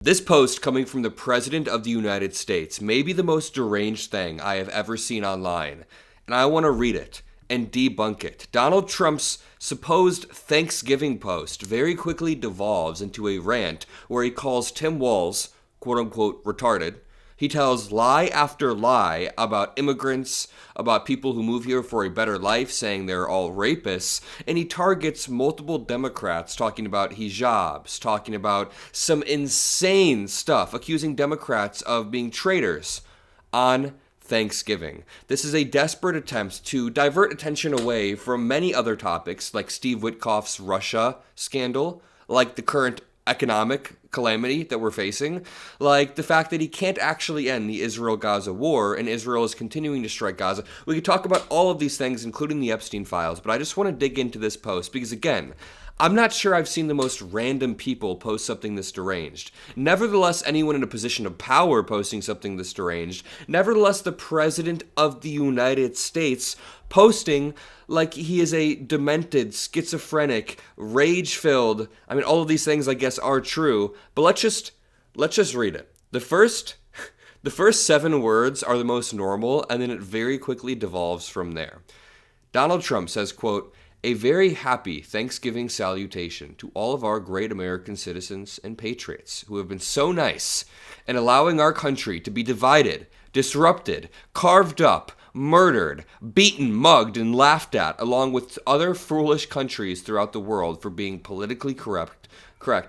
This post coming from the President of the United States may be the most deranged thing I have ever seen online, and I want to read it and debunk it. Donald Trump's supposed Thanksgiving post very quickly devolves into a rant where he calls Tim Walz, quote-unquote, retarded. He tells lie after lie about immigrants, about people who move here for a better life, saying they're all rapists, and he targets multiple Democrats talking about hijabs, talking about some insane stuff, accusing Democrats of being traitors on Thanksgiving. This is a desperate attempt to divert attention away from many other topics, like Steve Witkoff's Russia scandal, like the current economic calamity that we're facing, like the fact that he can't actually end the Israel-Gaza war, and Israel is continuing to strike Gaza. We could talk about all of these things, including the Epstein files, but I just want to dig into this post because, again, I'm not sure I've seen the most random people post something this deranged. Nevertheless, anyone in a position of power posting something this deranged. Nevertheless, the President of the United States posting like he is a demented, schizophrenic, rage-filled. I mean, all of these things, I guess, are true. But let's just read it. The first 7 words are the most normal, and then it very quickly devolves from there. Donald Trump says, quote, "A very happy Thanksgiving salutation to all of our great American citizens and patriots who have been so nice in allowing our country to be divided, disrupted, carved up, murdered, beaten, mugged, and laughed at, along with other foolish countries throughout the world for being politically correct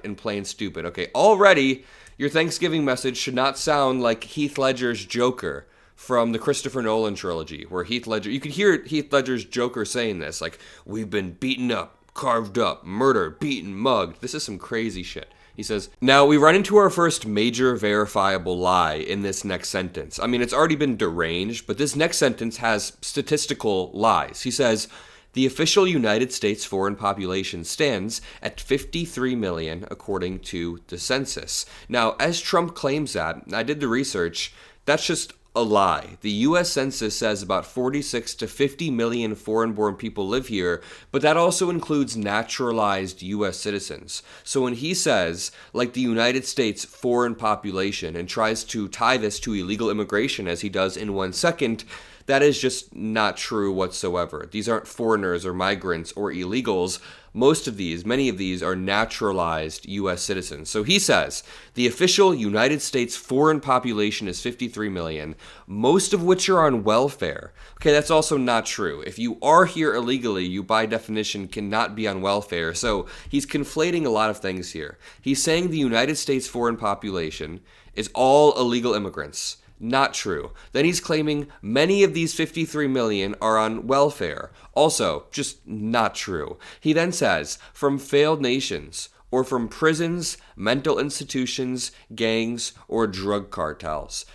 and plain stupid." Okay, already your Thanksgiving message should not sound like Heath Ledger's Joker from the Christopher Nolan trilogy, where Heath Ledger, you could hear Heath Ledger's Joker saying this, like, "We've been beaten up, carved up, murdered, beaten, mugged." This is some crazy shit. He says, now we run into our first major verifiable lie in this next sentence. I mean, it's already been deranged, but this next sentence has statistical lies. He says, the official United States foreign population stands at 53 million, according to the census. Now, as Trump claims that, I did the research, that's just a lie. The U.S. Census says about 46 to 50 million foreign-born people live here, but that also includes naturalized U.S. citizens. So when he says, like the United States foreign population, and tries to tie this to illegal immigration as he does in 1 second, that is just not true whatsoever. These aren't foreigners or migrants or illegals. Many of these are naturalized U.S. citizens. So he says the official United States foreign population is 53 million, most of which are on welfare. Okay, that's also not true. If you are here illegally, you by definition cannot be on welfare. So he's conflating a lot of things here. He's saying the United States foreign population is all illegal immigrants. Not true. Then he's claiming many of these 53 million are on welfare. Also, just not true. He then says, from failed nations, or from prisons, mental institutions, gangs, or drug cartels.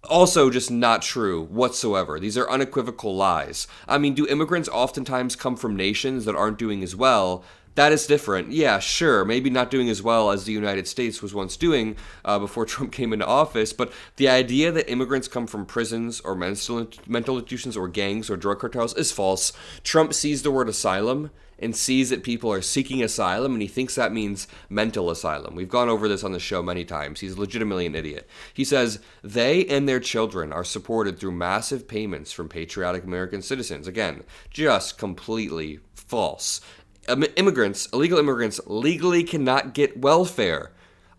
Also just not true whatsoever. These are unequivocal lies. I mean, do immigrants oftentimes come from nations that aren't doing as well? That is different. Yeah, sure, maybe not doing as well as the United States was once doing before Trump came into office, but the idea that immigrants come from prisons or mental institutions or gangs or drug cartels is false. Trump sees the word asylum and sees that people are seeking asylum, and he thinks that means mental asylum. We've gone over this on the show many times. He's legitimately an idiot. He says, they and their children are supported through massive payments from patriotic American citizens. Again, just completely false. Illegal immigrants legally cannot get welfare.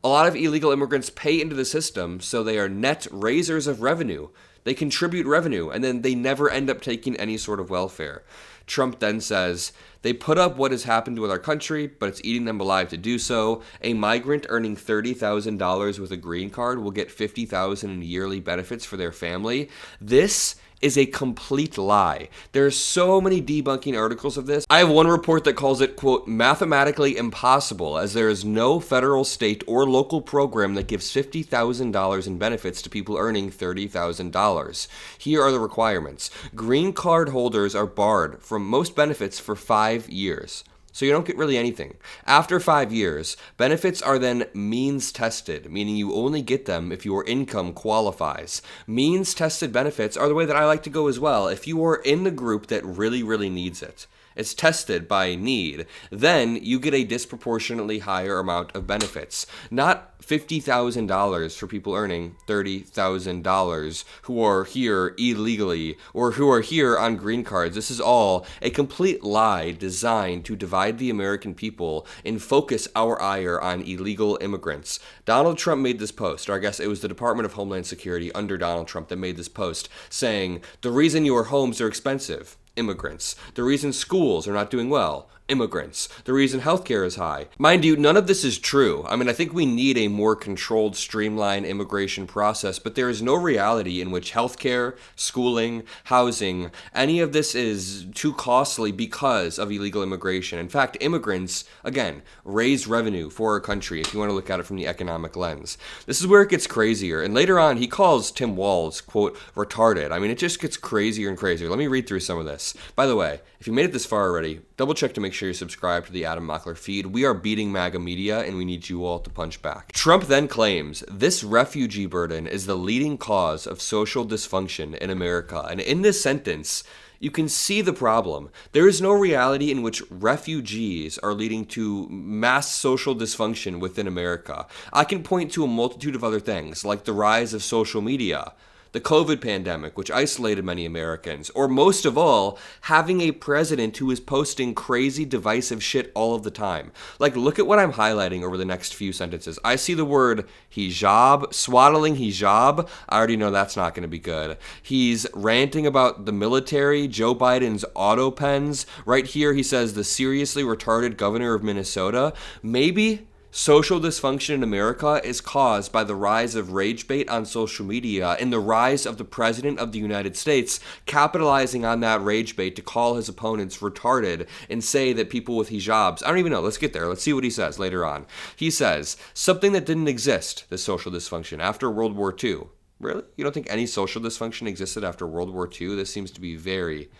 A lot of illegal immigrants pay into the system, so they are net raisers of revenue. They contribute revenue, and then they never end up taking any sort of welfare. Trump then says, they put up what has happened with our country, but it's eating them alive to do so. A migrant earning $30,000 with a green card will get $50,000 in yearly benefits for their family. This is a complete lie. There are so many debunking articles of this. I have one report that calls it, quote, mathematically impossible, as there is no federal, state, or local program that gives $50,000 in benefits to people earning $30,000. Here are the requirements. Green card holders are barred from most benefits for 5 years. So you don't get really anything. After 5 years, benefits are then means tested, meaning you only get them if your income qualifies. Means tested benefits are the way that I like to go as well, if you are in the group that really, really needs it. It's tested by need. Then you get a disproportionately higher amount of benefits. Not $50,000 for people earning $30,000 who are here illegally or who are here on green cards. This is all a complete lie designed to divide the American people and focus our ire on illegal immigrants. Donald Trump made this post, or I guess it was the Department of Homeland Security under Donald Trump that made this post, saying, the reason your homes are expensive, immigrants. The reason schools are not doing well, immigrants. The reason healthcare is high. Mind you, none of this is true. I mean, I think we need a more controlled, streamlined immigration process, but there is no reality in which healthcare, schooling, housing, any of this is too costly because of illegal immigration. In fact, immigrants, again, raise revenue for our country if you want to look at it from the economic lens. This is where it gets crazier. And later on, he calls Tim Walz, quote, retarded. I mean, it just gets crazier and crazier. Let me read through some of this. By the way, if you made it this far already, double check to make sure you're subscribed to the Adam Mockler feed. We are beating MAGA media, and we need you all to punch back. Trump then claims this refugee burden is the leading cause of social dysfunction in America. And in this sentence, you can see the problem. There is no reality in which refugees are leading to mass social dysfunction within America. I can point to a multitude of other things, like the rise of social media, the COVID pandemic, which isolated many Americans, or most of all, having a president who is posting crazy divisive shit all of the time. Like, look at what I'm highlighting over the next few sentences. I see the word hijab, swaddling hijab. I already know that's not going to be good. He's ranting about the military, Joe Biden's auto pens. Right here, he says the seriously retarded governor of Minnesota. Maybe social dysfunction in America is caused by the rise of rage bait on social media and the rise of the President of the United States capitalizing on that rage bait to call his opponents retarded and say that people with hijabs, I don't even know, let's get there. Let's see what he says later on. He says, something that didn't exist, this social dysfunction, after World War II. Really? You don't think any social dysfunction existed after World War II? This seems to be very,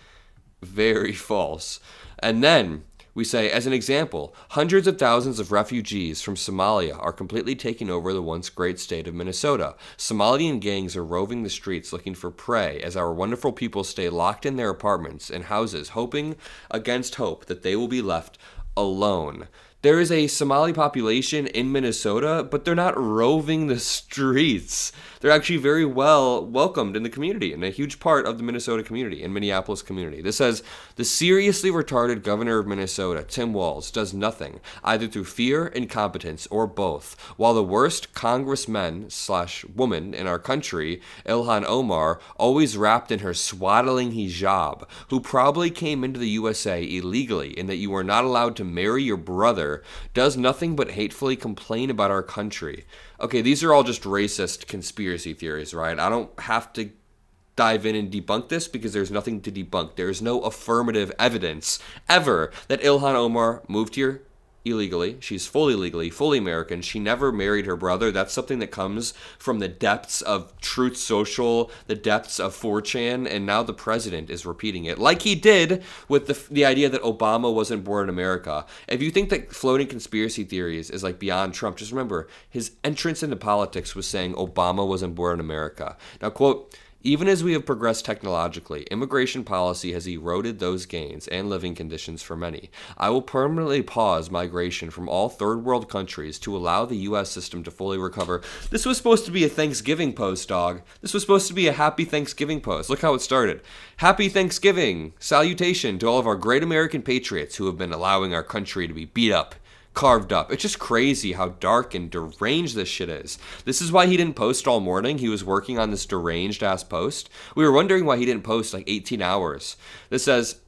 very false. And then we say, as an example, hundreds of thousands of refugees from Somalia are completely taking over the once great state of Minnesota. Somalian gangs are roving the streets looking for prey as our wonderful people stay locked in their apartments and houses, hoping against hope that they will be left alone. There is a Somali population in Minnesota, but they're not roving the streets. They're actually very well welcomed in the community, and a huge part of the Minnesota community, and Minneapolis community. This says, the seriously retarded governor of Minnesota, Tim Walz, does nothing, either through fear, incompetence, or both, while the worst congressman/woman in our country, Ilhan Omar, always wrapped in her swaddling hijab, who probably came into the USA illegally, in that you are not allowed to marry your brother, does nothing but hatefully complain about our country. Okay, these are all just racist conspiracy theories, right? I don't have to dive in and debunk this because there's nothing to debunk. There is no affirmative evidence ever that Ilhan Omar moved here illegally. She's fully legally, fully American. She never married her brother. That's something that comes from the depths of Truth Social, the depths of 4chan, and now the president is repeating it, like he did with the idea that Obama wasn't born in America. If you think that floating conspiracy theories is like beyond Trump, just remember, his entrance into politics was saying Obama wasn't born in America. Now, quote, even as we have progressed technologically, immigration policy has eroded those gains and living conditions for many. I will permanently pause migration from all third world countries to allow the U.S. system to fully recover. This was supposed to be a Thanksgiving post, dog. This was supposed to be a happy Thanksgiving post. Look how it started. Happy Thanksgiving. Salutation to all of our great American patriots who have been allowing our country to be beat up, carved up. It's just crazy how dark and deranged this shit is. This is why he didn't post all morning. He was working on this deranged ass post. We were wondering why he didn't post like 18 hours. This says,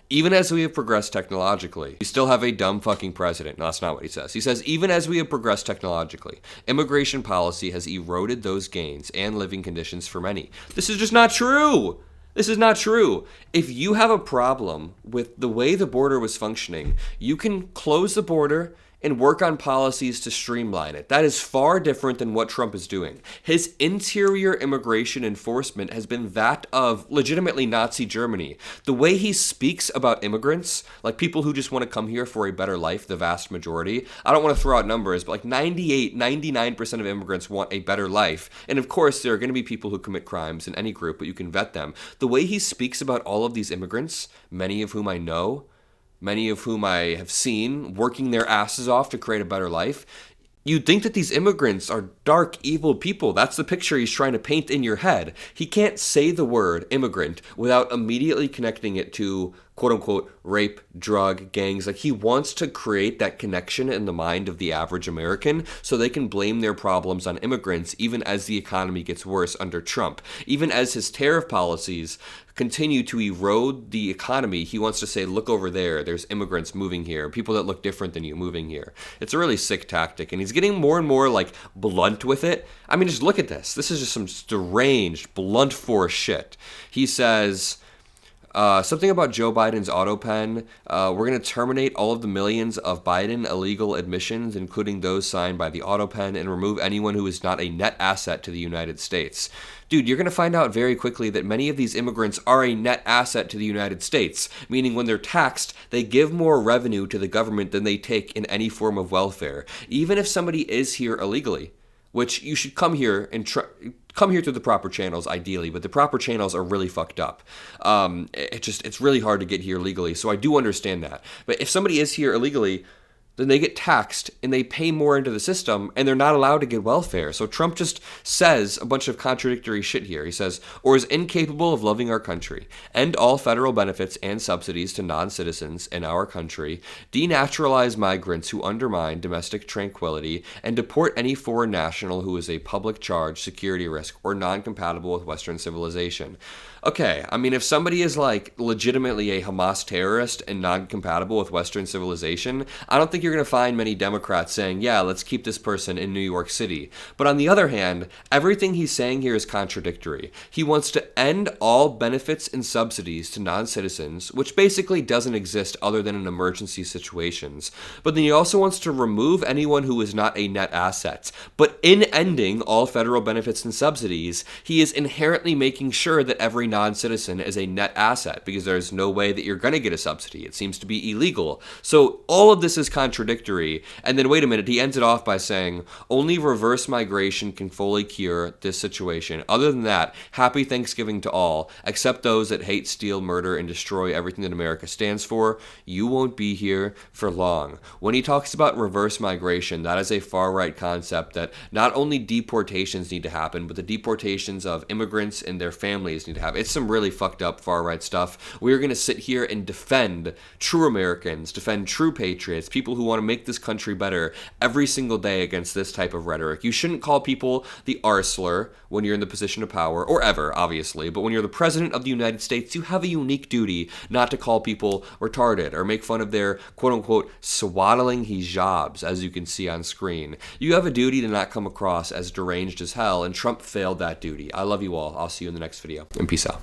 even as we have progressed technologically, we still have a dumb fucking president. No, that's not what he says. He says, even as we have progressed technologically, immigration policy has eroded those gains and living conditions for many. This is just not true. This is not true. If you have a problem with the way the border was functioning, you can close the border and work on policies to streamline it. That is far different than what Trump is doing. His interior immigration enforcement has been that of legitimately Nazi Germany. The way he speaks about immigrants, like people who just want to come here for a better life, the vast majority, I don't want to throw out numbers, but like 99% of immigrants want a better life. And of course, there are going to be people who commit crimes in any group, but you can vet them. The way he speaks about all of these immigrants, many of whom I know, many of whom I have seen working their asses off to create a better life, you'd think that these immigrants are dark, evil people. That's the picture he's trying to paint in your head. He can't say the word immigrant without immediately connecting it to quote-unquote rape, drug, gangs. Like, he wants to create that connection in the mind of the average American so they can blame their problems on immigrants even as the economy gets worse under Trump. Even as his tariff policies continue to erode the economy, he wants to say, look over there, there's immigrants moving here, people that look different than you moving here. It's a really sick tactic, and he's getting more and more, like, blunt with it. I mean, just look at this. This is just some deranged, blunt force shit. He says something about Joe Biden's auto pen. We're going to terminate all of the millions of Biden illegal admissions, including those signed by the auto pen, and remove anyone who is not a net asset to the United States. Dude, you're going to find out very quickly that many of these immigrants are a net asset to the United States, meaning when they're taxed, they give more revenue to the government than they take in any form of welfare. Even if somebody is here illegally, which you should come here and come here through the proper channels, ideally, but the proper channels are really fucked up. It's really hard to get here legally, so I do understand that. But if somebody is here illegally, then they get taxed and they pay more into the system and they're not allowed to get welfare. So Trump just says a bunch of contradictory shit here. He says, or is incapable of loving our country, end all federal benefits and subsidies to non-citizens in our country, denaturalize migrants who undermine domestic tranquility, and deport any foreign national who is a public charge, security risk, or non-compatible with Western civilization. Okay, I mean, if somebody is like legitimately a Hamas terrorist and non-compatible with Western civilization, I don't think you're going to find many Democrats saying, yeah, let's keep this person in New York City. But on the other hand, everything he's saying here is contradictory. He wants to end all benefits and subsidies to non-citizens, which basically doesn't exist other than in emergency situations. But then he also wants to remove anyone who is not a net asset. But in ending all federal benefits and subsidies, he is inherently making sure that every non-citizen is a net asset, because there's no way that you're going to get a subsidy. It seems to be illegal. So all of this is contradictory. And then wait a minute, he ends it off by saying, only reverse migration can fully cure this situation. Other than that, happy Thanksgiving to all, except those that hate, steal, murder, and destroy everything that America stands for. You won't be here for long. When he talks about reverse migration, that is a far-right concept that not only deportations need to happen, but the deportations of immigrants and their families need to happen. It's some really fucked up far-right stuff. We're going to sit here and defend true Americans, defend true patriots, people who want to make this country better every single day against this type of rhetoric. You shouldn't call people the arsler when you're in the position of power, or ever, obviously, but when you're the president of the United States, you have a unique duty not to call people retarded or make fun of their quote-unquote swaddling hijabs, as you can see on screen. You have a duty to not come across as deranged as hell, and Trump failed that duty. I love you all. I'll see you in the next video, and peace out.